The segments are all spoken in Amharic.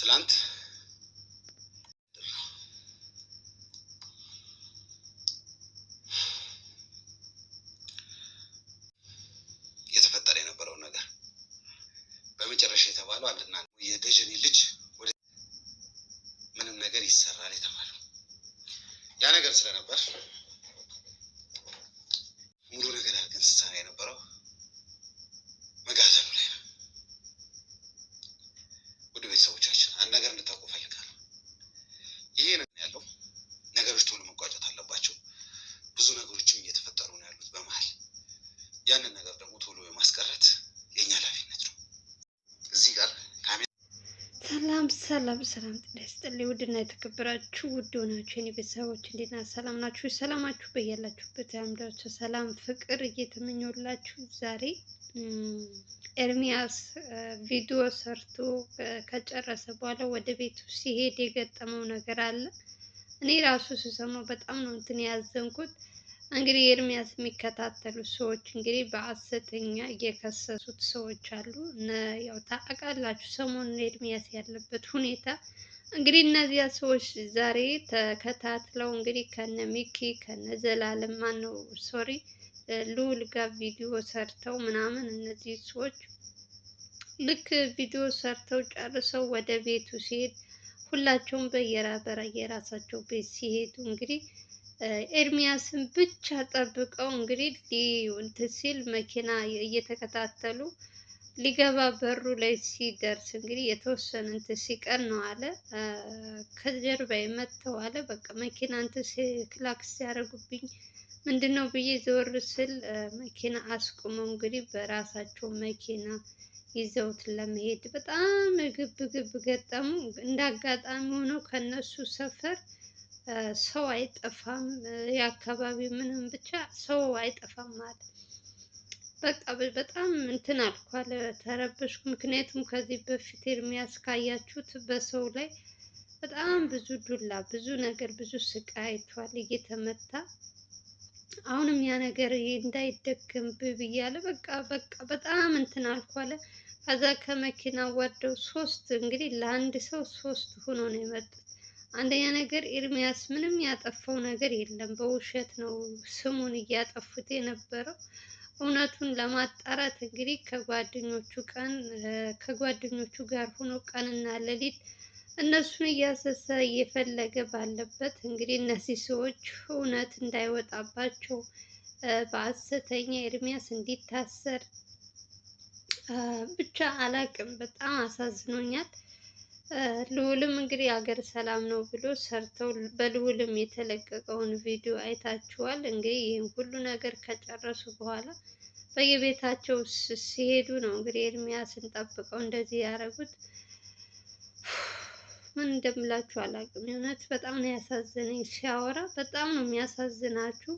ትላንት የተፈጠረ የነበረው ነገር በመጨረሻ የተባለው አንድና የደጀኔ ልጅ ወደ ምንም ነገር ይሰራል የተባለው ያ ነገር ስለነበር ሙሉ ነገር አድርገን ስንሰራ የነበረው መጋዘኑ ላይ ነው። ውድ ቤተሰቦቻችን አንድ ነገር እንድታውቁ እፈልጋለሁ። ይሄ ነገር ያለው ነገሮች ቶሎ መቋጨት አለባቸው። ብዙ ነገሮችም እየተፈጠሩ ነው ያሉት በመሀል። ያንን ነገር ደግሞ ቶሎ የማስቀረት የኛ ኃላፊነት ነው። እዚህ ጋር ሰላም ጤና ይስጥልኝ። ውድና የተከበራችሁ ውድ ሆናችሁ የኔ ቤተሰቦች እንዴት ናችሁ? ሰላም ናችሁ? ሰላማችሁ በያላችሁበት ያምዳችሁ። ሰላም ፍቅር እየተመኘሁላችሁ ዛሬ ኤርሚያስ ቪዲዮ ሰርቶ ከጨረሰ በኋላ ወደ ቤቱ ሲሄድ የገጠመው ነገር አለ። እኔ ራሱ ስሰማው በጣም ነው እንትን ያዘንኩት። እንግዲህ ኤርሚያስ የሚከታተሉ ሰዎች እንግዲህ በሐሰተኛ እየከሰሱት ሰዎች አሉ። ያው ታውቃላችሁ ሰሞኑን ኤርሚያስ ያለበት ሁኔታ። እንግዲህ እነዚያ ሰዎች ዛሬ ተከታትለው እንግዲህ ከነ ሚኪ ከነ ዘላለም ማነው ሶሪ ልዑል ጋር ቪዲዮ ሰርተው ምናምን እነዚህ ሰዎች ልክ ቪዲዮ ሰርተው ጨርሰው ወደ ቤቱ ሲሄድ ሁላቸውም በየራሳቸው ቤት ሲሄዱ እንግዲህ ኤርሚያስን ብቻ ጠብቀው እንግዲህ እንትን ሲል መኪና እየተከታተሉ ሊገባ በሩ ላይ ሲደርስ እንግዲህ የተወሰነ እንትን ሲቀር ነው አለ ከጀርባ መጥተው አለ በቃ መኪና እንትን ክላክስ ሲያደርጉብኝ ምንድን ነው ብዬ ዘወር ስል መኪና አስቁመው እንግዲህ በራሳቸው መኪና ይዘውት ለመሄድ በጣም ግብ ገጠሙ። እንዳጋጣሚ ሆኖ ከነሱ ሰፈር ሰው አይጠፋም፣ የአካባቢው ምንም ብቻ ሰው አይጠፋም ማለት በቃ በጣም እንትን አልኳል፣ ተረበሽኩ። ምክንያቱም ከዚህ በፊት ኤርሚያስ ካያችሁት በሰው ላይ በጣም ብዙ ዱላ፣ ብዙ ነገር፣ ብዙ ስቃይ አይቷል እየተመታ። አሁንም ያ ነገር እንዳይደገምብህ ብያለ በቃ በጣም እንትን አልኳለ። ከዛ ከመኪና ወርደው ሶስት እንግዲህ ለአንድ ሰው ሶስት ሆኖ ነው የመጡት። አንደኛ ነገር ኤርሚያስ ምንም ያጠፋው ነገር የለም፣ በውሸት ነው ስሙን እያጠፉት የነበረው። እውነቱን ለማጣራት እንግዲህ ከጓደኞቹ ጋር ሆኖ ቀንና ሌሊት እነሱን እያሰሰ እየፈለገ ባለበት እንግዲህ እነዚህ ሰዎች እውነት እንዳይወጣባቸው በሐሰተኛ ኤርሚያስ እንዲታሰር ብቻ አላቅም፣ በጣም አሳዝኖኛል። ልዑልም እንግዲህ ሀገር ሰላም ነው ብሎ ሰርተው በልዑልም የተለቀቀውን ቪዲዮ አይታችኋል። እንግዲህ ይህን ሁሉ ነገር ከጨረሱ በኋላ በየቤታቸው ሲሄዱ ነው እንግዲህ ኤርሚያስን ጠብቀው እንደዚህ ያደረጉት። ምን እንደምላችሁ አላውቅም። እውነት በጣም ነው ያሳዘነኝ። ሲያወራ በጣም ነው የሚያሳዝናችሁ።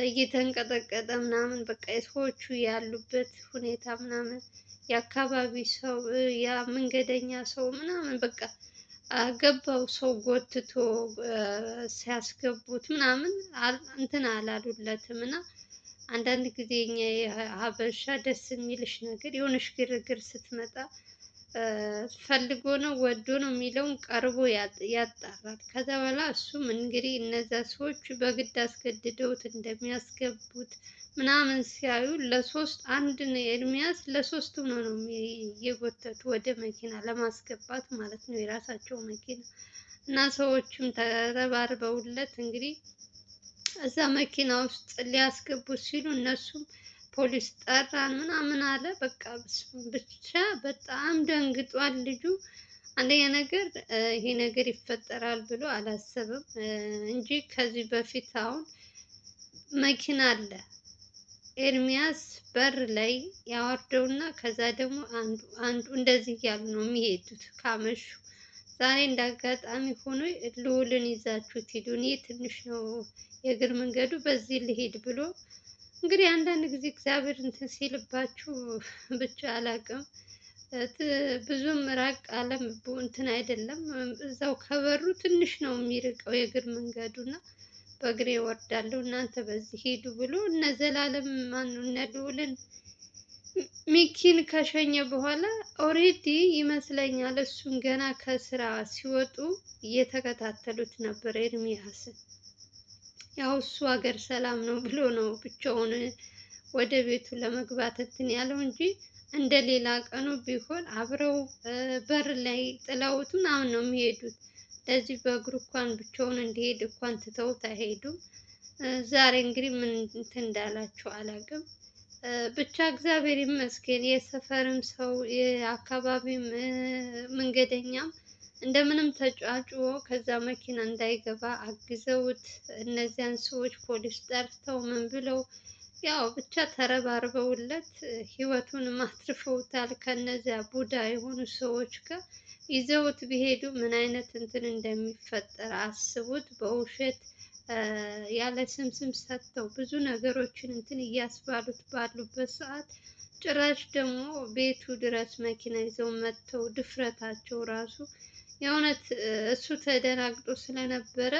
እየተንቀጠቀጠ ምናምን በቃ የሰዎቹ ያሉበት ሁኔታ ምናምን የአካባቢ ሰው ያ መንገደኛ ሰው ምናምን በቃ ገባው ሰው ጎትቶ ሲያስገቡት ምናምን እንትን አላሉለትም። እና አንዳንድ ጊዜ እኛ ሀበሻ ደስ የሚልሽ ነገር የሆነሽ ግርግር ስትመጣ ፈልጎ ነው ወዶ ነው የሚለውን ቀርቦ ያጣራል። ከዛ በኋላ እሱም እንግዲህ እነዛ ሰዎች በግድ አስገድደውት እንደሚያስገቡት ምናምን ሲያዩ ለሶስት አንድ ነው ኤርሚያስ ለሶስት ሆኖ ነው እየጎተቱ ወደ መኪና ለማስገባት ማለት ነው፣ የራሳቸው መኪና እና ሰዎችም ተረባርበውለት እንግዲህ እዛ መኪና ውስጥ ሊያስገቡት ሲሉ እነሱም ፖሊስ ጠራን ምናምን አለ። በቃ ብቻ በጣም ደንግጧል ልጁ። አንደኛ ነገር ይሄ ነገር ይፈጠራል ብሎ አላሰበም እንጂ ከዚህ በፊት አሁን መኪና አለ ኤርሚያስ በር ላይ ያወርደውና ከዛ ደግሞ አንዱ እንደዚህ እያሉ ነው የሚሄዱት ካመሹ። ዛሬ እንዳጋጣሚ ሆኖ ልዑልን ይዛችሁት ሂዱ፣ እኔ ትንሽ ነው የእግር መንገዱ በዚህ ልሄድ ብሎ እንግዲህ አንዳንድ ጊዜ እግዚአብሔር እንትን ሲልባችሁ ብቻ አላቅም። ብዙም ራቅ አለም እንትን አይደለም፣ እዛው ከበሩ ትንሽ ነው የሚርቀው የእግር መንገዱና በእግሬ ወርዳለሁ እናንተ በዚህ ሄዱ ብሎ እነ ዘላለም ማነው እነ ልዑልን ሚኪን ከሸኘ በኋላ ኦሬዲ ይመስለኛል እሱን ገና ከስራ ሲወጡ እየተከታተሉት ነበር ኤርሚያስን። ያው እሱ ሀገር ሰላም ነው ብሎ ነው ብቻውን ወደ ቤቱ ለመግባት እንትን ያለው እንጂ እንደ ሌላ ቀኑ ቢሆን አብረው በር ላይ ጥለውት ምናምን ነው የሚሄዱት። ለዚህ በእግሩ እንኳን ብቻውን እንዲሄድ እንኳን ትተውት አይሄዱም። ዛሬ እንግዲህ ምን እንትን እንዳላቸው አላውቅም። ብቻ እግዚአብሔር ይመስገን የሰፈርም ሰው የአካባቢም መንገደኛም እንደምንም ተጫጭዎ ከዛ መኪና እንዳይገባ አግዘውት እነዚያን ሰዎች ፖሊስ ጠርተው ምን ብለው ያው ብቻ ተረባርበውለት ህይወቱን አትርፈውታል። ከነዚያ ቡዳ የሆኑ ሰዎች ጋር ይዘውት ቢሄዱ ምን አይነት እንትን እንደሚፈጠር አስቡት። በውሸት ያለ ስም ሰጥተው ብዙ ነገሮችን እንትን እያስባሉት ባሉበት ሰዓት ጭራሽ ደግሞ ቤቱ ድረስ መኪና ይዘው መጥተው ድፍረታቸው ራሱ የእውነት እሱ ተደናግጦ ስለነበረ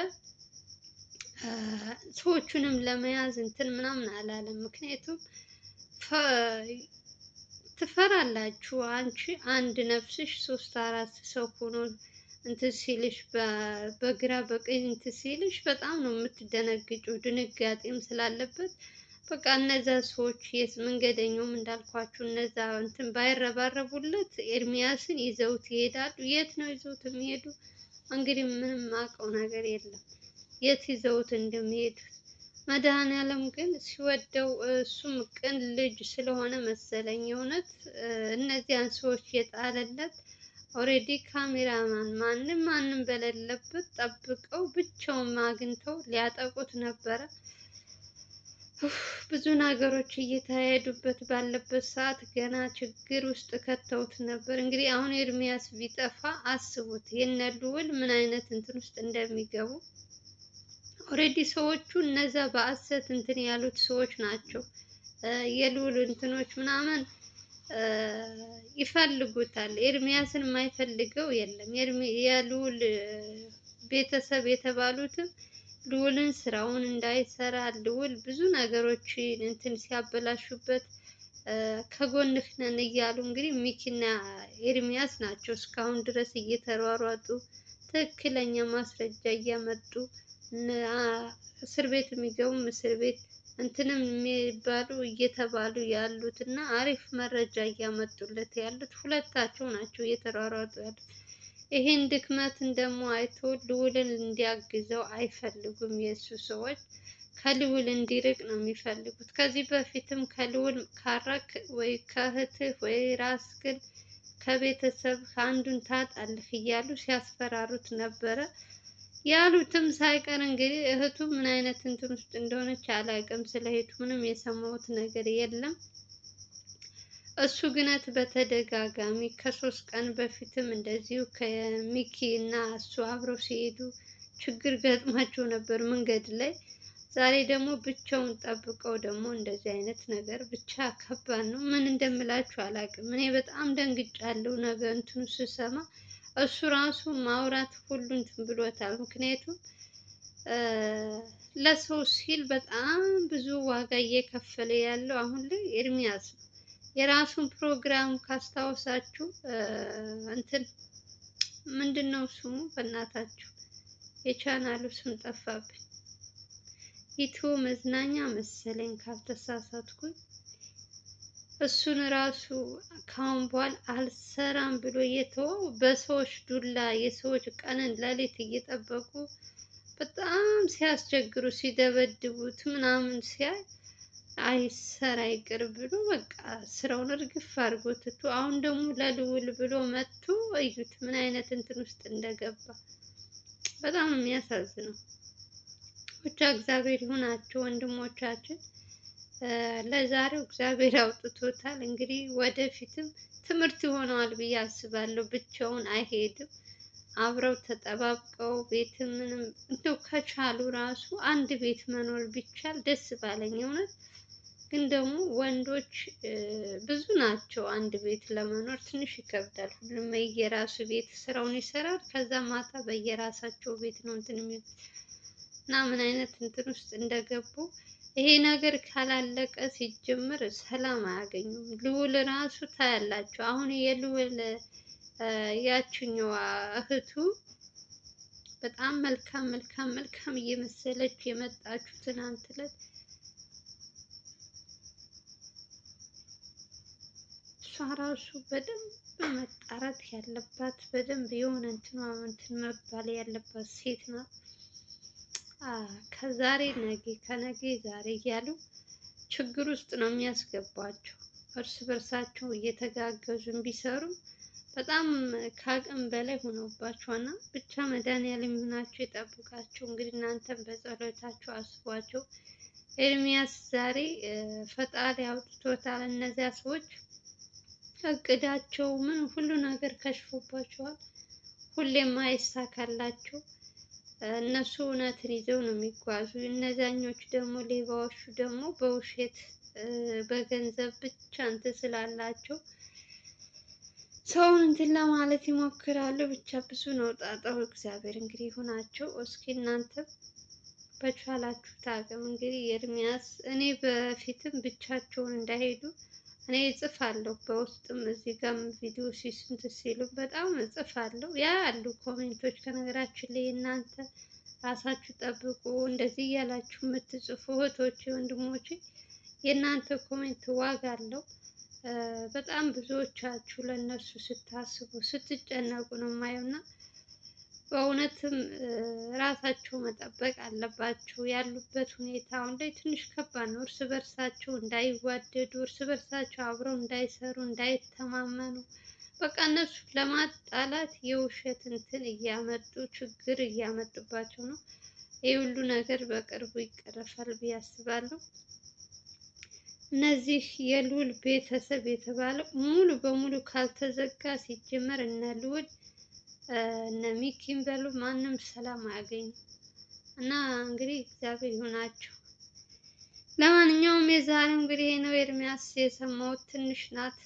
ሰዎቹንም ለመያዝ እንትን ምናምን አላለም። ምክንያቱም ትፈራላችሁ። አንቺ አንድ ነፍስሽ ሶስት አራት ሰው ሆኖ እንትን ሲልሽ በግራ በቀኝ እንትን ሲልሽ በጣም ነው የምትደነግጪው። ድንጋጤም ስላለበት በቃ እነዛ ሰዎች መንገደኛውም እንዳልኳችሁ እነዛ እንትን ባይረባረቡለት ኤርሚያስን ይዘውት ይሄዳሉ። የት ነው ይዘውት የሚሄዱ? እንግዲህ ምንም አውቀው ነገር የለም የት ይዘውት እንደሚሄዱ። መድኃኒዓለም ግን ሲወደው እሱም ቅን ልጅ ስለሆነ መሰለኝ የእውነት እነዚያን ሰዎች የጣለለት ኦሬዲ ካሜራማን ማንም በሌለበት ጠብቀው ብቻውን አግኝተው ሊያጠቁት ነበረ። ብዙ ነገሮች እየተካሄዱበት ባለበት ሰዓት ገና ችግር ውስጥ ከተውት ነበር። እንግዲህ አሁን ኤርሚያስ ቢጠፋ አስቡት የነ ልዑል ምን አይነት እንትን ውስጥ እንደሚገቡ። ኦሬዲ ሰዎቹ እነዛ በአሰት እንትን ያሉት ሰዎች ናቸው። የልዑል እንትኖች ምናምን ይፈልጉታል። ኤርሚያስን የማይፈልገው የለም። የልዑል ቤተሰብ የተባሉትም ልዑልን ስራውን እንዳይሰራ ልዑል ብዙ ነገሮችን እንትን ሲያበላሹበት ከጎንህ ነን እያሉ እንግዲህ ሚኪና ኤርሚያስ ናቸው እስካሁን ድረስ እየተሯሯጡ ትክክለኛ ማስረጃ እያመጡ እስር ቤት የሚገቡም እስር ቤት እንትንም የሚባሉ እየተባሉ ያሉት እና አሪፍ መረጃ እያመጡለት ያሉት ሁለታቸው ናቸው እየተሯሯጡ ያሉት። ይሄን ድክመትን ደግሞ አይቶ ልዑልን እንዲያግዘው አይፈልጉም። የእሱ ሰዎች ከልዑል እንዲርቅ ነው የሚፈልጉት። ከዚህ በፊትም ከልዑል ካራክ ወይ ከእህትህ ወይ ራስህን ከቤተሰብ አንዱን ታጣለህ እያሉ ሲያስፈራሩት ነበረ። ያሉትም ሳይቀር እንግዲህ እህቱ ምን አይነት እንትን ውስጥ እንደሆነች አላውቅም። ስለ እህቱ ምንም የሰማሁት ነገር የለም። እሱ ግነት በተደጋጋሚ ከ3 ቀን በፊትም እንደዚሁ ከሚኪ እና እሱ አብረው ሲሄዱ ችግር ገጥሟቸው ነበር መንገድ ላይ። ዛሬ ደግሞ ብቻውን ጠብቀው ደግሞ እንደዚህ አይነት ነገር ብቻ ከባድ ነው። ምን እንደምላችሁ አላውቅም። እኔ በጣም ደንግጫለሁ ነገር እንትኑ ስሰማ። እሱ ራሱ ማውራት ሁሉ እንትን ብሎታል። ምክንያቱም ለሰው ሲል በጣም ብዙ ዋጋ እየከፈለ ያለው አሁን ላይ ኤርሚያስ ነው። የራሱን ፕሮግራም ካስታወሳችሁ እንትን ምንድን ነው ስሙ? በእናታችሁ የቻናሉ ስም ጠፋብኝ። ኢትዮ መዝናኛ መሰለኝ ካልተሳሳትኩኝ። እሱን ራሱ ካሁን በኋላ አልሰራም ብሎ የተወው በሰዎች ዱላ የሰዎች ቀንን ሌሊት እየጠበቁ በጣም ሲያስቸግሩ ሲደበድቡት ምናምን ሲያይ አይሰራ ይቅር ብሎ በቃ ስራውን እርግፍ አድርጎ ትቶ አሁን ደግሞ ለልዑል ብሎ መጥቶ እዩት ምን አይነት እንትን ውስጥ እንደገባ። በጣም የሚያሳዝነው። ብቻ እግዚአብሔር ይሁናቸው ወንድሞቻችን። ለዛሬው እግዚአብሔር አውጥቶታል። እንግዲህ ወደፊትም ትምህርት ይሆነዋል ብዬ አስባለሁ። ብቻውን አይሄድም። አብረው ተጠባብቀው ቤት ምንም እንደው ከቻሉ ራሱ አንድ ቤት መኖር ቢቻል ደስ ባለኝ እውነት። ግን ደግሞ ወንዶች ብዙ ናቸው። አንድ ቤት ለመኖር ትንሽ ይከብዳል። ሁሉም የየራሱ ቤት ስራውን ይሰራል። ከዛ ማታ በየራሳቸው ቤት ነው እንትን የሚሉት እና ምን አይነት እንትን ውስጥ እንደገቡ ይሄ ነገር ካላለቀ ሲጀምር ሰላም አያገኙም። ልዑል ራሱ ታያላችሁ። አሁን የልዑል ያችኛዋ እህቱ በጣም መልካም መልካም መልካም እየመሰለች የመጣችሁ ትናንት ዕለት እሷ ራሱ በደንብ መጣራት ያለባት በደንብ የሆነ እንትን መባል ያለባት ሴት ናት። ከዛሬ ነገ ከነገ ዛሬ እያሉ ችግር ውስጥ ነው የሚያስገቧቸው። እርስ በርሳቸው እየተጋገዙ ቢሰሩ በጣም ከአቅም በላይ ሆኖባቸውና ብቻ መድኃኒዓለም ይሁናቸው ይጠብቃቸው። እንግዲህ እናንተም በጸሎታቸው አስቧቸው። ኤርሚያስ ዛሬ ፈጣሪ አውጥቶታል። እነዚያ ሰዎች እቅዳቸው ምን ሁሉ ነገር ከሽፎባቸዋል። ሁሌም አይሳካላቸው። እነሱ እውነትን ይዘው ነው የሚጓዙ። እነዛኞቹ ደግሞ ሌባዎቹ ደግሞ በውሸት በገንዘብ ብቻ እንትን ስላላቸው ሰውን እንትን ለማለት ይሞክራሉ። ብቻ ብዙ ነው ጣጣው። እግዚአብሔር እንግዲህ ይሁናቸው። እስኪ እናንተም በቻላችሁት አቅም እንግዲህ ኤርሚያስ እኔ በፊትም ብቻቸውን እንዳይሄዱ እኔ እጽፋለሁ በውስጥም እዚህ ጋርም ቪዲዮ ሲስንት ሲሉ በጣም እጽፋለሁ። ያ ያሉ ኮሜንቶች ከነገራችን ላይ እናንተ ራሳችሁ ጠብቁ እንደዚህ እያላችሁ የምትጽፉ እህቶቼ ወንድሞቼ የእናንተ ኮሜንት ዋጋ አለው። በጣም ብዙዎቻችሁ ለእነሱ ስታስቡ ስትጨነቁ ነው የማየው እና በእውነትም ራሳቸው መጠበቅ አለባቸው። ያሉበት ሁኔታ አሁን ላይ ትንሽ ከባድ ነው። እርስ በርሳቸው እንዳይዋደዱ፣ እርስ በርሳቸው አብረው እንዳይሰሩ፣ እንዳይተማመኑ በቃ እነሱ ለማጣላት የውሸት እንትን እያመጡ ችግር እያመጡባቸው ነው። ይህ ሁሉ ነገር በቅርቡ ይቀረፋል ብዬ አስባለሁ። እነዚህ የልዑል ቤተሰብ የተባለው ሙሉ በሙሉ ካልተዘጋ ሲጀመር እነ ልዑል እነ ሚኪም በሉ ማንም ሰላም አያገኙም እና እንግዲህ እግዚአብሔር ይሁናቸው። ለማንኛውም የዛሬው እንግዲህ ነው። ኤርሚያስ የሰማሁት ትንሽ ናት።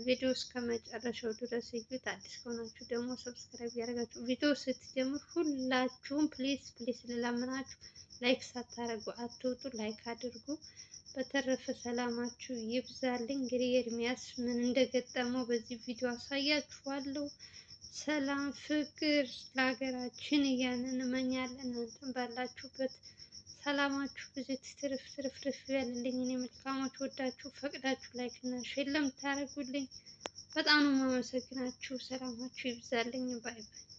ቪዲዮ እስከ መጨረሻው ድረስ እዩት። አዲስ ከሆናችሁ ደግሞ ሰብስክራይብ ያደርጋችሁ ቪዲዮ ስትጀምሩ ሁላችሁም ፕሊዝ ፕሊዝ ልለምናችሁ ላይክ ሳታደርጉ አትውጡ። ላይክ አድርጉ። በተረፈ ሰላማችሁ ይብዛልኝ። እንግዲህ ኤርሚያስ ምን እንደገጠመው በዚህ ቪዲዮ አሳያችኋለሁ። ሰላም ፍቅር ለሀገራችን እያልን እንመኛለን። እናንተም ባላችሁበት ሰላማችሁ ብዙ ትርፍ ትርፍ ያለልኝ። እኔ መልካሞች ወዳችሁ ፈቅዳችሁ ላይክ እና ሼር ለምታደርጉልኝ በጣም ነው የማመሰግናችሁ። ሰላማችሁ ይብዛልኝ። ባይ ባይ።